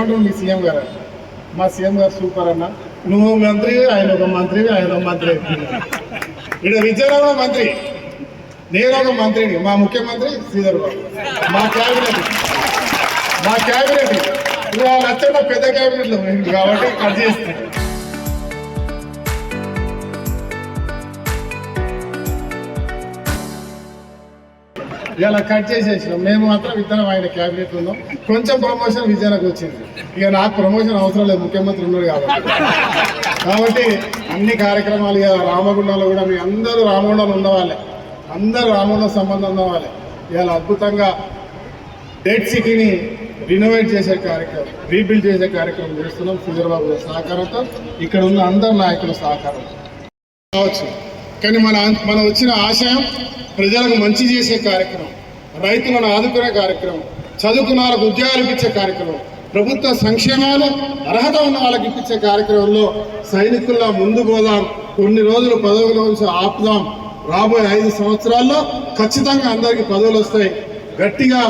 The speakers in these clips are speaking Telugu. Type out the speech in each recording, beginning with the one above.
ఏమంటారు మీ సీఎం గారు? మా సీఎం గారు సూపర్ అన్న, నువ్వు మంత్రి, ఆయన ఒక మంత్రి, ఆయన ఒక మంత్రి. ఇక్కడ విజయనగర మంత్రి, నేను ఒక మంత్రిని, మా ముఖ్యమంత్రి శ్రీధర్ బాబు, మా క్యాబినెట్ ఇవాళ నచ్చడం పెద్ద క్యాబినెట్లో కాబట్టి కట్ చేస్తాను. ఇలా కట్ చేసేసినాం. మేము మాత్రం ఇద్దరం ఆయన క్యాబినెట్ ఉన్నాం. కొంచెం ప్రమోషన్ విజయనకు వచ్చింది. ఇక నాకు ప్రమోషన్ అవసరం లేదు, ముఖ్యమంత్రి ఉన్నాడు కాబట్టి అన్ని కార్యక్రమాలు ఇక రామగుండంలో కూడా మీ అందరూ రామగుండంలో ఉన్నవాళ్ళే, అందరూ రామగుండం సంబంధం ఉన్నవాళ్ళే. ఇవాళ అద్భుతంగా డెడ్ సిటీని రినోవేట్ చేసే కార్యక్రమం, రీబిల్డ్ చేసే కార్యక్రమం చేస్తున్నాం. శ్రీధర్బాబు గారి సహకారంతో, ఇక్కడ ఉన్న అందరు నాయకుల సహకారం కావచ్చు. కానీ మన వచ్చిన ఆశయం ప్రజలకు మంచి చేసే కార్యక్రమం, రైతులను ఆదుకునే కార్యక్రమం, చదువుకున్న వాళ్ళకు ఉద్యోగాలు ఇప్పించే కార్యక్రమం, ప్రభుత్వ సంక్షేమాలు అర్హత ఉన్న వాళ్ళకి ఇప్పించే కార్యక్రమంలో సైనికుల్లా ముందు పోదాం. కొన్ని రోజులు పదవుల నుంచి ఆపుదాం. రాబోయే 5 సంవత్సరాల్లో ఖచ్చితంగా అందరికీ పదవులు వస్తాయి. గట్టిగా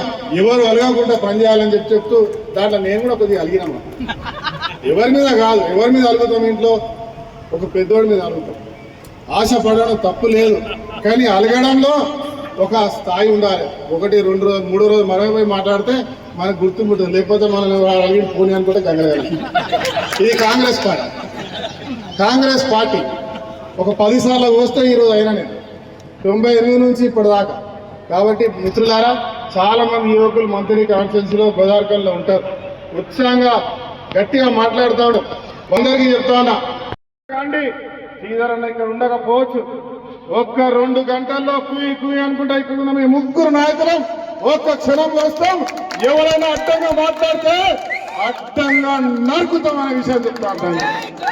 ఎవరు అలగకుండా పనిచేయాలని చెప్తూ దాంట్లో నేను కూడా కొద్దిగా అలిగినామా. ఎవరి మీద కాదు, ఎవరి మీద అలుగుతాం? ఇంట్లో ఒక పెద్దోడి మీద అలుగుతాం. ఆశ పడడం తప్పు లేదు, కానీ అలగడంలో ఒక స్థాయి ఉండాలి. 1, 2 రోజు 3 రోజు మనమే పోయి మాట్లాడితే మనకు గుర్తింపు ఉంటుంది. లేకపోతే మనం అడిగి పోనీ అనుకుంటే గంగలగాలి. ఇది కాంగ్రెస్ పార్టీ ఒక 10 సార్లు వస్తే ఈరోజు అయినా నేను 98 నుంచి ఇప్పటిదాకా. కాబట్టి మిత్రులారా, చాలా మంది యువకులు మంత్రి కాన్ఫరెన్స్లో గోదావరికల్లో ఉంటారు. ఉత్సాహంగా గట్టిగా మాట్లాడుతాడు. అందరికీ చెప్తా ఉన్నా, శ్రీధర్ అన్న ఇక్కడ ఉండకపోవచ్చు. 1-2 గంటల్లో కుయి అనుకుంటా ఇక్కడ ఉన్న మీ 3 నాయకులం ఒక్క క్షణం వస్తాం. ఎవరైనా అడ్డంగా మాట్లాడితే అడ్డంగా నరుకుతాం అనే విషయం చెప్తా ఉంటాను.